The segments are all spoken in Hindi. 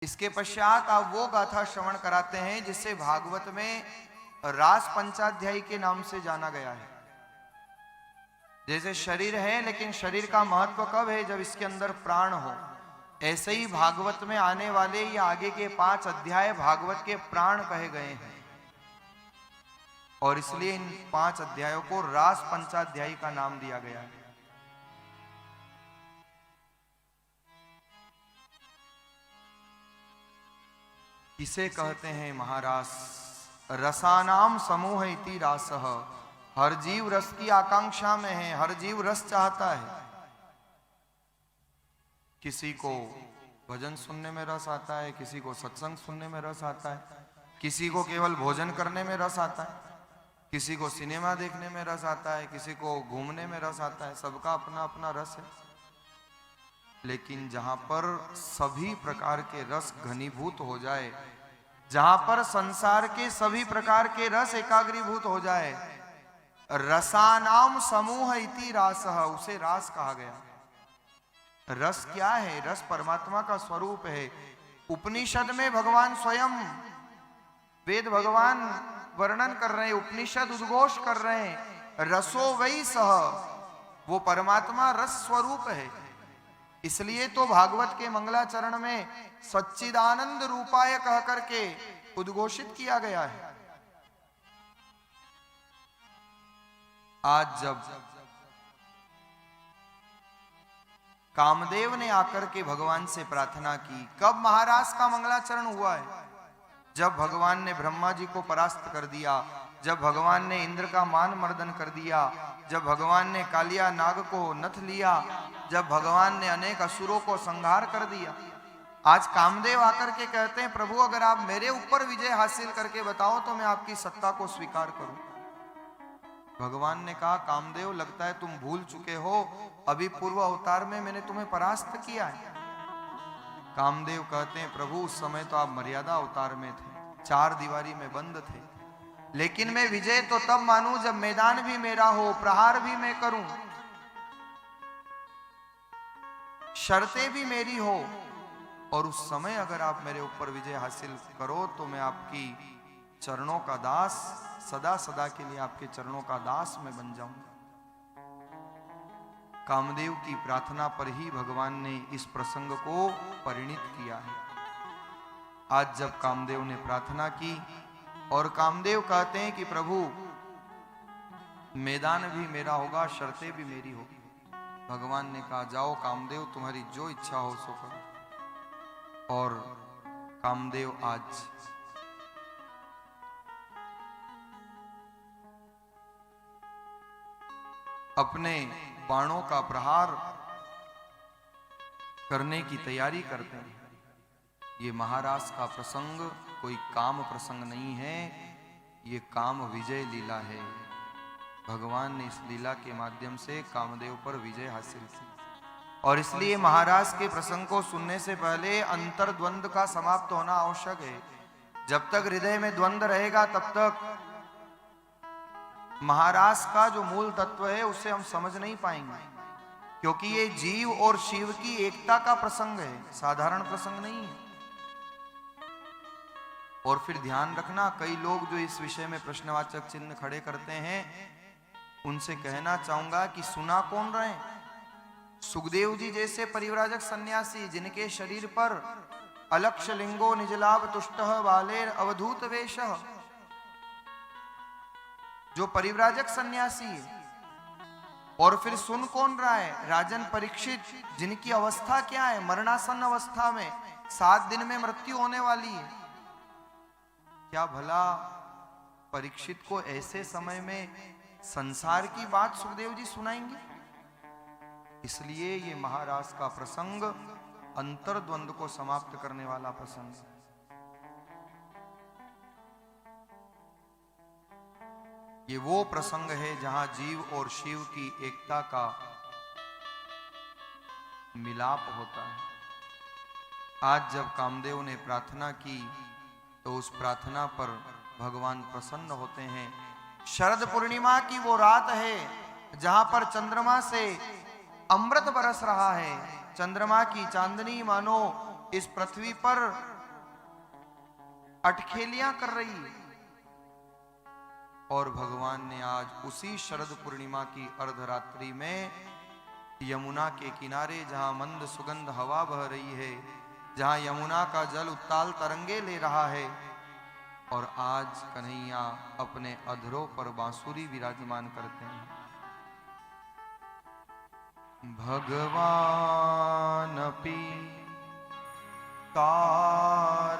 इसके पश्चात आप वो गाथा श्रवण कराते हैं जिसे भागवत में रास पंचाध्यायी के नाम से जाना गया है। जैसे शरीर है, लेकिन शरीर का महत्व कब है? जब इसके अंदर प्राण हो। ऐसे ही भागवत में आने वाले ये आगे के 5 अध्याय भागवत के प्राण कहे गए हैं, और इसलिए इन 5 अध्यायों को रास पंचाध्यायी का नाम दिया गया है। किसे कहते हैं महारास? रसानाम समूह इति रासः। हर जीव रस की आकांक्षा में है, हर जीव रस चाहता है। किसी को भजन सुनने में रस आता है, किसी को सत्संग सुनने में रस आता है, किसी को केवल भोजन करने में रस आता है, किसी को सिनेमा देखने में रस आता है, किसी को घूमने में रस आता है। सबका अपना अपना रस है। लेकिन जहां पर सभी प्रकार के रस घनीभूत हो जाए, जहां पर संसार के सभी प्रकार के रस एकाग्रीभूत हो जाए, रसानाम समूह इति रासः, उसे रास कहा गया। रस क्या है? रस परमात्मा का स्वरूप है। उपनिषद में भगवान स्वयं, वेद भगवान वर्णन कर रहे हैं, उपनिषद उद्घोष कर रहे हैं, रसो वै सह, वो परमात्मा रस स्वरूप है। इसलिए तो भागवत के मंगलाचरण में सच्चिदानंद रूपाय कह करके उद्घोषित किया गया है। आज जब कामदेव ने आकर के भगवान से प्रार्थना की, कब महाराज का मंगलाचरण हुआ है? जब भगवान ने ब्रह्मा जी को परास्त कर दिया, जब भगवान ने इंद्र का मान मर्दन कर दिया, जब भगवान ने कालिया नाग को नथ लिया, जब भगवान ने अनेक असुरों को संहार कर दिया। आज कामदेव आकर के कहते हैं, प्रभु अगर आप मेरे ऊपर विजय हासिल करके बताओ तो मैं आपकी सत्ता को स्वीकार करूं। भगवान ने कहा, कामदेव लगता है तुम भूल चुके हो, अभी पूर्व अवतार में मैंने तुम्हें परास्त किया है। कामदेव कहते हैं, प्रभु उस समय तो आप मर्यादा अवतार में थे, 4 दीवारी में बंद थे, लेकिन मैं विजय तो तब मानूं जब मैदान भी मेरा हो, प्रहार भी मैं करूं, शर्तें भी मेरी हो, और उस समय अगर आप मेरे ऊपर विजय हासिल करो तो मैं आपकी चरणों का दास, सदा सदा के लिए आपके चरणों का दास मैं बन जाऊंगा। कामदेव की प्रार्थना पर ही भगवान ने इस प्रसंग को परिणित किया है। आज जब कामदेव ने प्रार्थना की और कामदेव कहते हैं कि प्रभु मैदान भी मेरा होगा, शर्तें भी मेरी होगी, भगवान ने कहा, जाओ कामदेव, तुम्हारी जो इच्छा हो सो करो। और कामदेव आज अपने बाणों का प्रहार करने की तैयारी करते हैं। ये महाराज का प्रसंग कोई काम प्रसंग नहीं है, ये काम विजय लीला है। भगवान ने इस लीला के माध्यम से कामदेव पर विजय हासिल की, और इसलिए महाराज के प्रसंग को सुनने से पहले अंतर्द्वंद का समाप्त होना आवश्यक है। जब तक हृदय में द्वंद रहेगा तब तक महाराज का जो मूल तत्व है उसे हम समझ नहीं पाएंगे, क्योंकि ये जीव और शिव की एकता का प्रसंग है, साधारण प्रसंग नहीं है। और फिर ध्यान रखना, कई लोग जो इस विषय में प्रश्नवाचक चिन्ह खड़े करते हैं, उनसे कहना चाहूंगा कि सुना कौन रहे? सुखदेव जी जैसे परिव्राजक सन्यासी, जिनके शरीर पर अलक्ष लिंगो निजलाभ तुष्टः बालेर अवधूत वेशः, जो परिव्राजक सन्यासी है। और फिर सुन कौन रहा है? राजन परीक्षित, जिनकी अवस्था क्या है? मरणासन अवस्था में, 7 दिन में मृत्यु होने वाली है। क्या भला परीक्षित को ऐसे समय में संसार की बात सुखदेव जी सुनाएंगे? इसलिए ये महाराज का प्रसंग अंतर्द्वंद को समाप्त करने वाला प्रसंग है। ये वो प्रसंग है जहां जीव और शिव की एकता का मिलाप होता है। आज जब कामदेव ने प्रार्थना की तो उस प्रार्थना पर भगवान प्रसन्न होते हैं। शरद पूर्णिमा की वो रात है जहां पर चंद्रमा से अमृत बरस रहा है। चंद्रमा की चांदनी मानो इस पृथ्वी पर अटखेलियां कर रही है। और भगवान ने आज उसी शरद पूर्णिमा की अर्धरात्रि में यमुना के किनारे, जहां मंद सुगंध हवा बह रही है, जहां यमुना का जल उत्ताल तरंगे ले रहा है, और आज कन्हैया अपने अधरों पर बांसुरी विराजमान करते हैं। भगवान अपि तारात्रि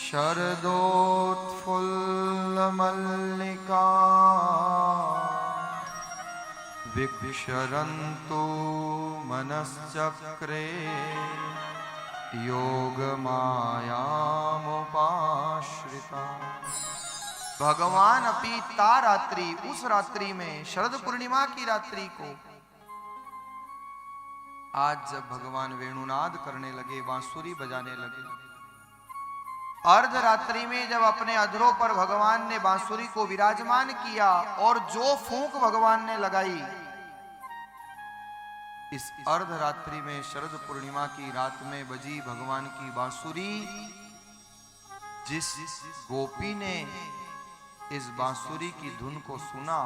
शरदोत्फुल्लमल्लिका विक्षरन्तु मनश्चक्रे योगमायामुपाश्रिता। भगवान अपि तारात्रि, उस रात्रि में, शरद पूर्णिमा की रात्रि को, आज जब भगवान वेणुनाद करने लगे, बांसुरी बजाने लगे, अर्धरात्रि में जब अपने अधरों पर भगवान ने बांसुरी को विराजमान किया और जो फूंक भगवान ने लगाई, इस अर्धरात्रि में शरद पूर्णिमा की रात में बजी भगवान की बांसुरी। जिस गोपी ने इस बांसुरी की धुन को सुना,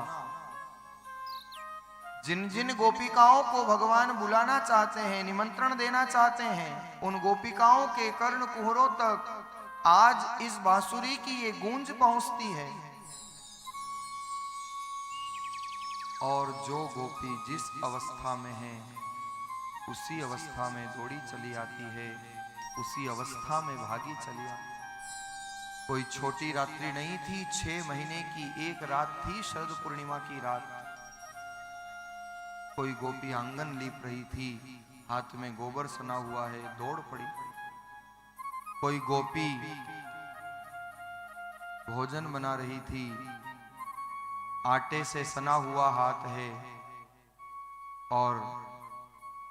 जिन जिन गोपिकाओं को भगवान बुलाना चाहते हैं, निमंत्रण देना चाहते हैं, उन गोपिकाओं के कर्ण कुहरों तक आज इस बांसुरी की ये गूंज पहुंचती है। और जो गोपी जिस अवस्था में है, उसी अवस्था में दौड़ी चली आती है, उसी अवस्था में भागी चली आती। कोई छोटी रात्रि नहीं थी, 6 महीने की एक रात थी शरद पूर्णिमा की रात। कोई गोपी आंगन लीप रही थी, हाथ में गोबर सना हुआ है, दौड़ पड़ी। कोई गोपी भोजन बना रही थी, आटे से सना हुआ हाथ है, और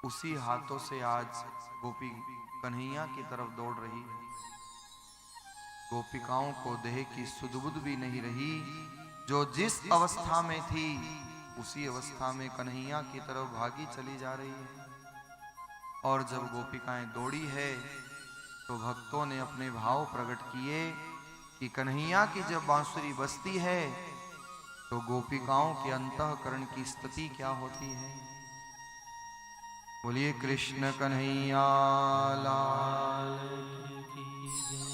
उसी हाथों से आज गोपी कन्हैया की तरफ दौड़ रही है। गोपिकाओं को देह की सुध-बुध भी नहीं रही, जो जिस अवस्था में थी उसी अवस्था में कन्हैया की तरफ भागी चली जा रही है। और जब गोपिकाएं दौड़ी है तो भक्तों ने अपने भाव प्रकट किए कि कन्हैया की जब बांसुरी बजती है तो गोपिकाओं के अंतःकरण की स्थिति क्या होती है। बोलिए कृष्ण कन्हैया लाल की जय।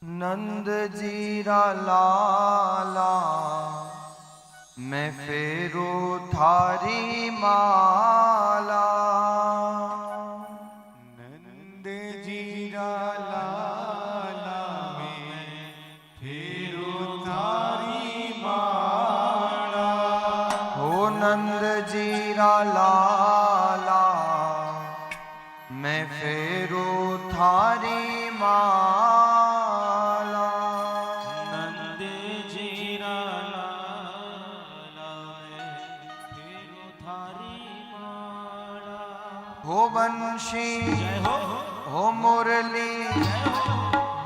नंद जीरा लाला मैं फेरू थारी माला, नंद जीरा लाला मैं फेरू थारी माला। हो नंद जीरा लाला मैं फेरू थारी माला। हो बंशी हो मुरली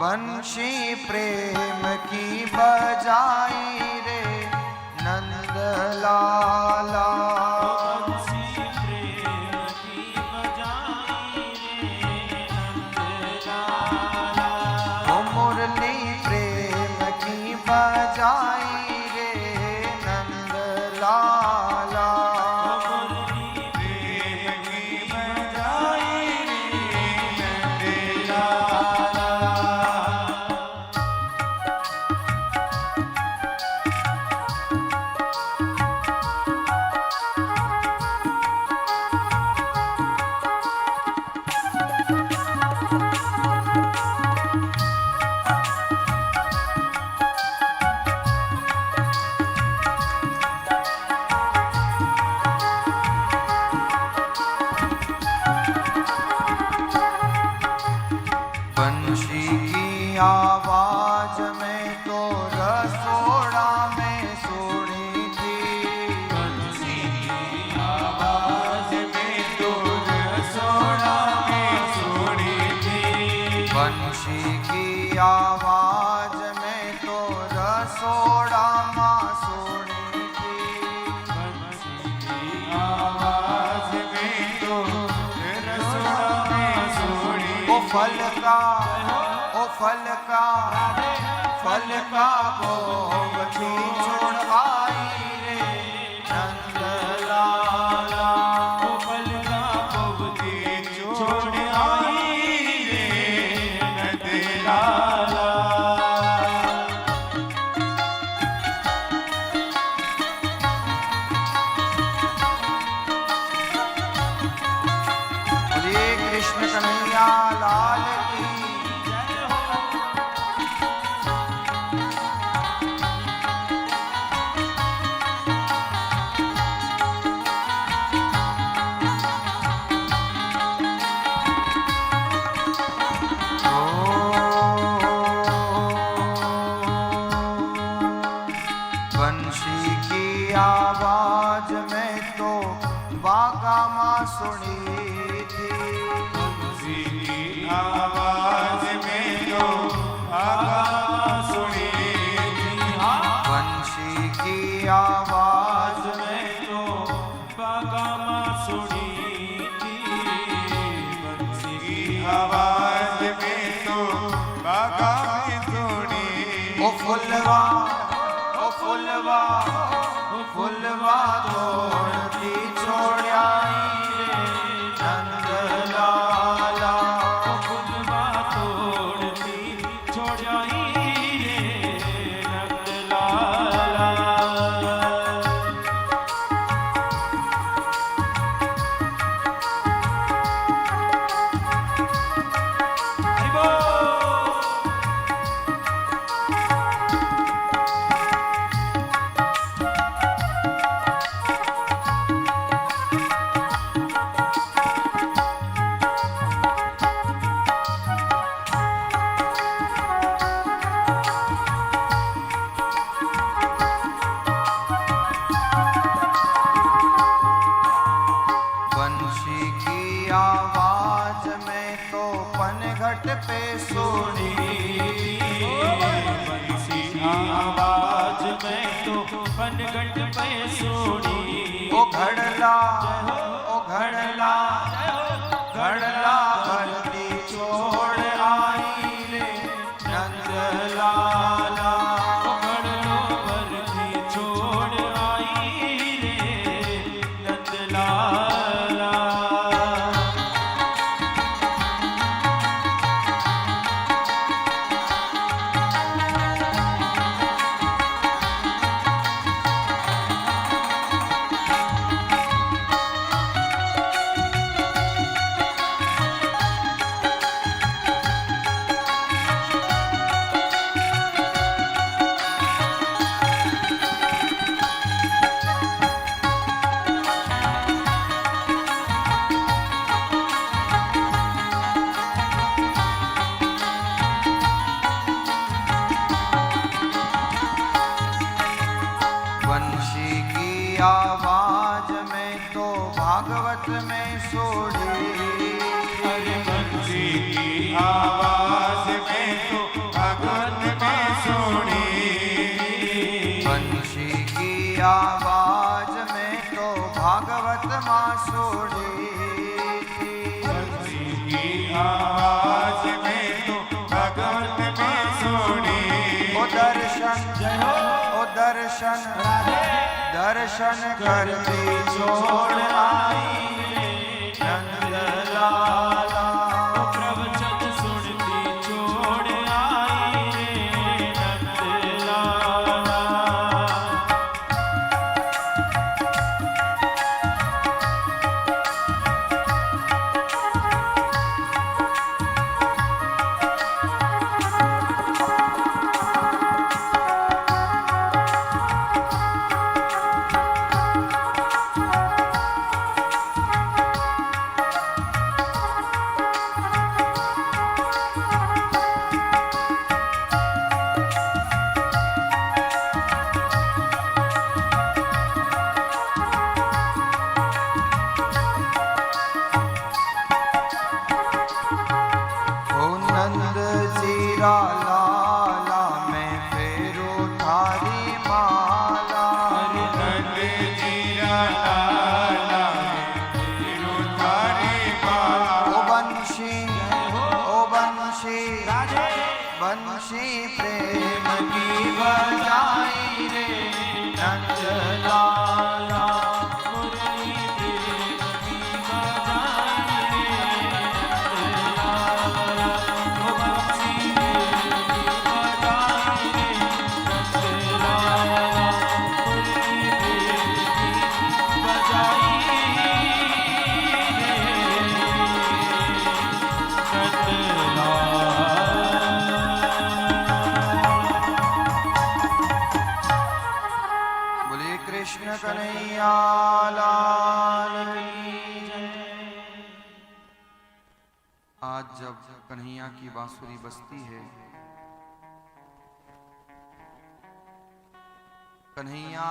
बंशी प्रेम की बजाई रे नंद लाला। बंशी प्रेम की बजाई रे नंद लाला। हो मुरली प्रेम की बजाई रे नंद लाला। फल का भोग थी छोड़ आई रे नंद लाला। ओ फल का भोग थी छोड़ आई रे नंद लाला। हरे कृष्ण कन्हैया लाल की बंशी की आवाज में तो बागा माँ सुनी थी। बंसी की आवाज में तो बागा सुनी थी। बंशी की आवाज में तो बागा सुनी थी। बंसी की आवाज में तो बागा सुनी। ओ फुलवा तोड़ती छोड़ आई रे नंद लाला। फुलवा तोड़ती छोड़ आई रे नंद लाला। हरि बोल। बंशी की आवाज में तो पनघट पे सोनी। बंसी की आवाज में तो पनघट पे सोनी। ओ घड़ला भरती छोड़ आई रे नंद लाला। घड़लो भरती छोड़ आई रे नंद लाला। बंशी की आवाज में तो भागवत में सोड़ी। अरे बंसी की आवाज में तो भगवत में सोनी। बंशी की आवाज में तो भागवत माँ सोड़ी। बंसी की आवाज में तो भगवत में सोनी। ओ दर्शन करती छोड़ आई रे नंद लाला। प्रवचन सुनती छोड़ आई रे नंद लाला। आज जब कन्हैया की बांसुरी बजती है, कन्हैया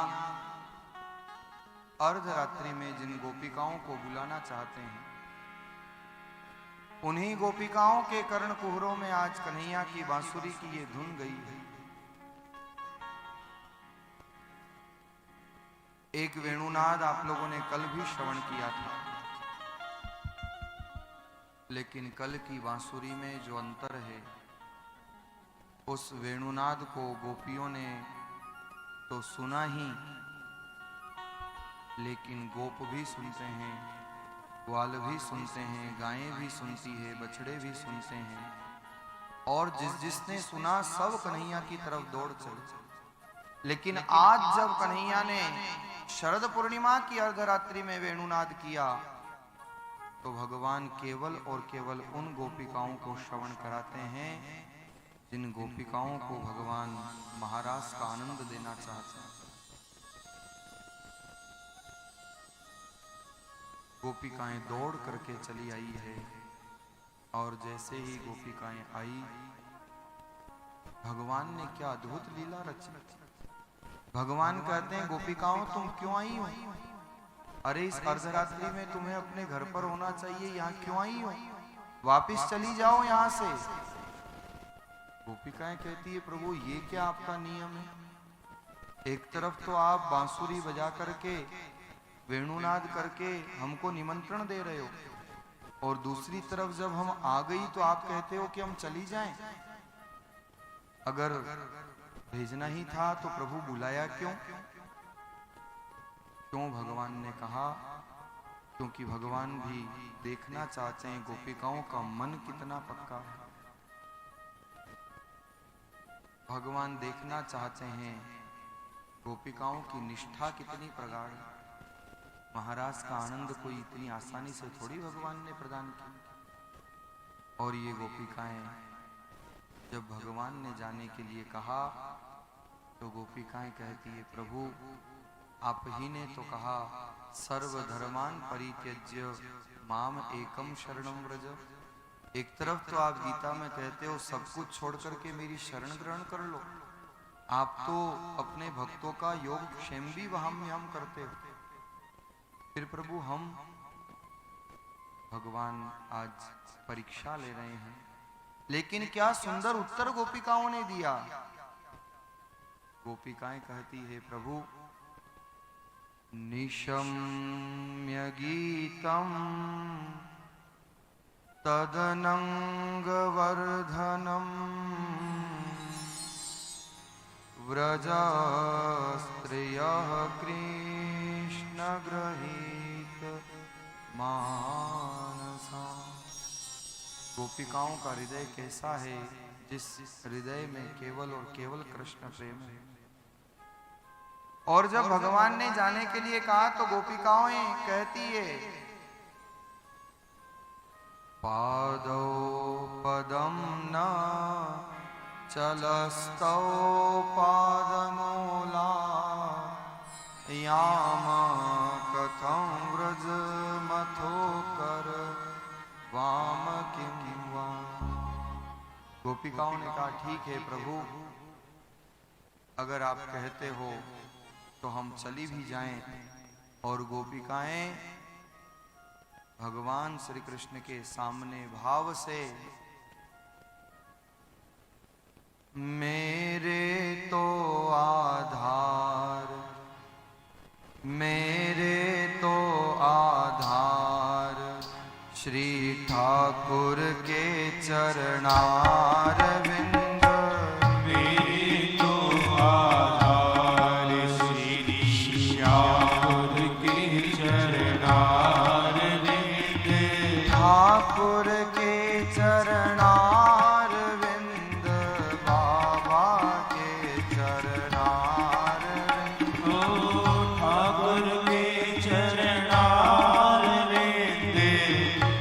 अर्धरात्रि में जिन गोपिकाओं को बुलाना चाहते हैं, उन्हीं गोपिकाओं के कर्ण कुहरों में आज कन्हैया की बांसुरी की ये धुन गई है। एक वेणुनाद आप लोगों ने कल भी श्रवण किया था, लेकिन कल की बांसुरी में जो अंतर है, उस वेणुनाद को गोपियों ने तो सुना ही, लेकिन गोप भी सुनते हैं, ग्वाल भी सुनते हैं, गायें भी सुनती है, बछड़े भी सुनते हैं, और जिसने सुना सब कन्हैया की तरफ दौड़ चले। लेकिन आज जब कन्हैया ने शरद पूर्णिमा की अर्धरात्रि में वेणुनाद किया, तो भगवान केवल और केवल उन गोपिकाओं को श्रवण कराते हैं जिन गोपिकाओं को भगवान महाराज का आनंद देना चाहते हैं। गोपिकाएं दौड़ करके चली आई है, और जैसे ही गोपिकाएं आई, भगवान ने क्या अद्भुत लीला रची। भगवान कहते हैं, गोपिकाओं तुम क्यों आई हो? अरे इस अर्धरात्रि में तुम्हें अपने घर पर होना चाहिए, यहाँ क्यों आई हो? वापिस चली जाओ यहाँ से। गोपिकाएं कहती है, प्रभु ये क्या आपका नियम है? एक तरफ तो आप बांसुरी बजा करके, वेणुनाद करके हमको निमंत्रण दे रहे हो, और दूसरी तरफ जब हम आ गई तो आप कहते हो कि हम चली जाएं। अगर भेजना ही था तो प्रभु बुलाया क्यों? क्यों? भगवान ने कहा, क्योंकि भगवान भी देखना चाहते हैं गोपिकाओं का मन कितना पक्का है। भगवान देखना चाहते हैं गोपिकाओं की निष्ठा कितनी प्रगाढ़ है। महाराज का आनंद कोई इतनी आसानी से थोड़ी भगवान ने प्रदान किया। और ये गोपिकाएं जब भगवान ने जाने के लिए कहा, तो गोपिकाएं कहती है, प्रभु आप ही ने तो कहा, सर्वधर्मान परित्यज्य माम एकम शरणम व्रज। एक तरफ तो आप गीता में कहते हो सब कुछ छोड़ करके मेरी शरण ग्रहण कर लो, आप तो अपने भक्तों का योग क्षेम भी हम करते हो। फिर प्रभु हम, भगवान आज परीक्षा ले रहे हैं। लेकिन क्या सुंदर उत्तर गोपिकाओं ने दिया। गोपिकाएं कहती है, प्रभु निशम्य गीतम तदनंग वर्धनम व्रज स्त्रियः कृष्ण गृहीत मानसा। गोपिकाओं का हृदय कैसा है, जिस हृदय में केवल और केवल कृष्ण प्रेम है। और जब भगवान ने जाने के लिए कहा, तो गोपिकाएं कहती है, पादौ पदम न चलस्तौ पादमूला याम कथं व्रज मथोकर वाम किं वा। गोपिकाओं ने कहा, ठीक है प्रभु, अगर आप कहते हो तो हम चली भी जाएं। और गोपिकाएं भगवान श्री कृष्ण के सामने भाव से, मेरे तो आधार, मेरे तो आधार श्री ठाकुर के चरणार विंद। ठाकुर के चरणार विंद, बाबा के चरणार विंद। ठाकुर के चरणार विंद,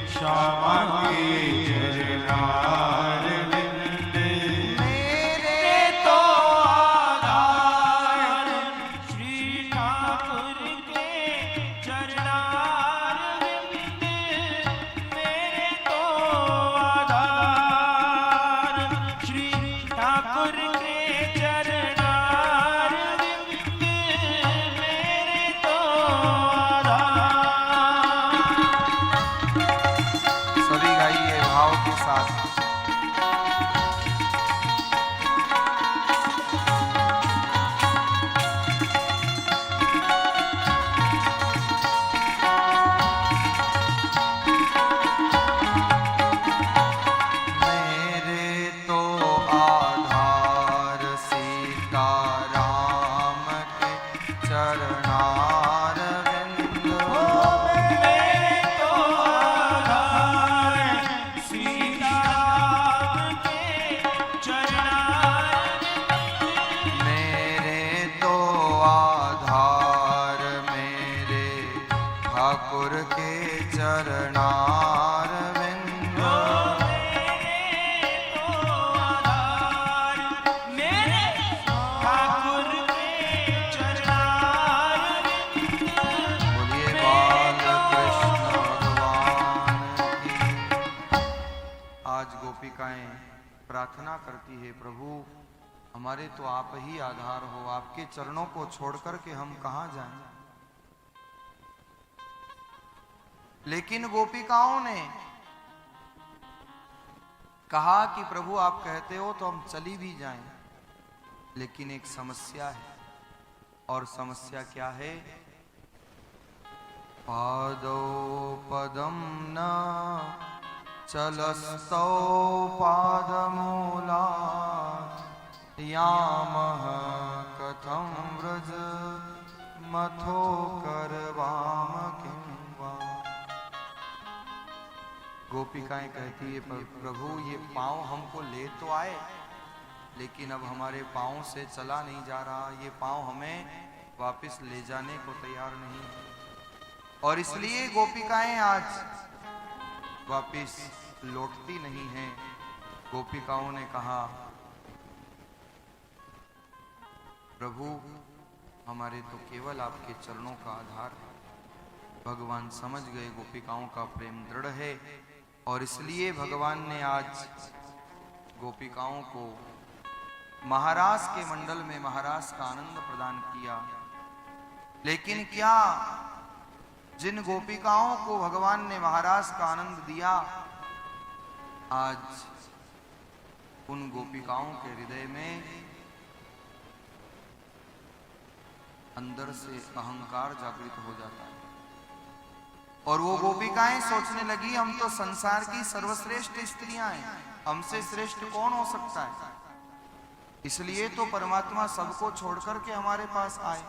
श्यामा के चरणार विंद। चरणारविंद। मेरे तो आधार मेरे ठाकुर के चरणारविंद। बोलिए बाल कृष्ण भगवान की। आज गोपिकाएं प्रार्थना करती है, प्रभु हमारे तो आप ही आधार हो, आपके चरणों को छोड़कर के हम कहां जाएं। लेकिन गोपिकाओं ने कहा कि प्रभु आप कहते हो तो हम चली भी जाएं, लेकिन एक समस्या है। और समस्या क्या है? पादौ पदम न चलस्तौ पादमूलात् यामः कथं व्रज मथो करवाम किं वा। गोपिकाएं कहती है, प्रभु ये पांव हमको ले तो आए, लेकिन अब हमारे पांव से चला नहीं जा रहा, ये पांव हमें वापस ले जाने को तैयार नहीं। और इसलिए गोपिकाएं आज वापस लौटती नहीं हैं। गोपिकाओं ने कहा, प्रभु हमारे तो केवल आपके चरणों का आधार है। भगवान समझ गए गोपिकाओं का प्रेम दृढ़ है, और इसलिए भगवान ने आज गोपिकाओं को महाराज के मंडल में महाराज का आनंद प्रदान किया। लेकिन क्या जिन गोपिकाओं को भगवान ने महाराज का आनंद दिया, आज उन गोपिकाओं के हृदय में अंदर से अहंकार जागृत हो जाता है, और वो गोपिकाएं सोचने लगी हम तो संसार की सर्वश्रेष्ठ स्त्रियां हैं, हमसे श्रेष्ठ कौन हो सकता है। इसलिए तो परमात्मा सबको छोड़कर के हमारे पास आए।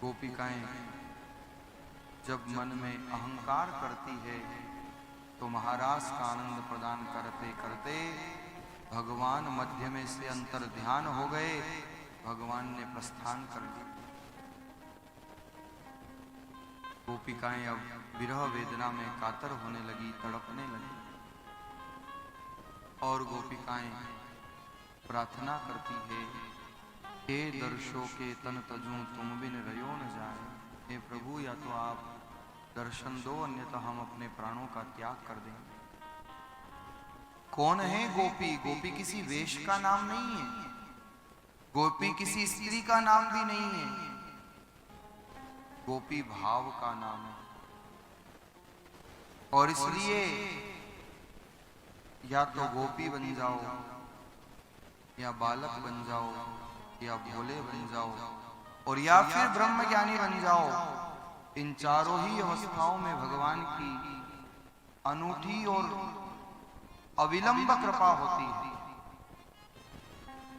गोपिकाएं जब मन में अहंकार करती है तो महाराज का आनंद प्रदान करते करते भगवान मध्य में से अंतर ध्यान हो गए। भगवान ने प्रस्थान कर दिया। गोपिकाएं अब विरह वेदना में कातर होने लगी, तड़पने लगी, और गोपिकाएं प्रार्थना करती है, हे दर्शो के तन तजू तुम बिन रयो न जाए। हे प्रभु या तो आप दर्शन दो, अन्यथा हम अपने प्राणों का त्याग कर देंगे। कौन है गोपी? गोपी किसी वेश का नाम नहीं है, गोपी किसी स्त्री का नाम भी नहीं है, गोपी भाव का नाम है। और इसलिए या तो गोपी बन जाओ, या बालक बन जाओ, या भोले बन जाओ, और या फिर ब्रह्म ज्ञानी बन जाओ। इन चारों ही अवस्थाओं में भगवान की अनूठी और अविलंब कृपा होती है।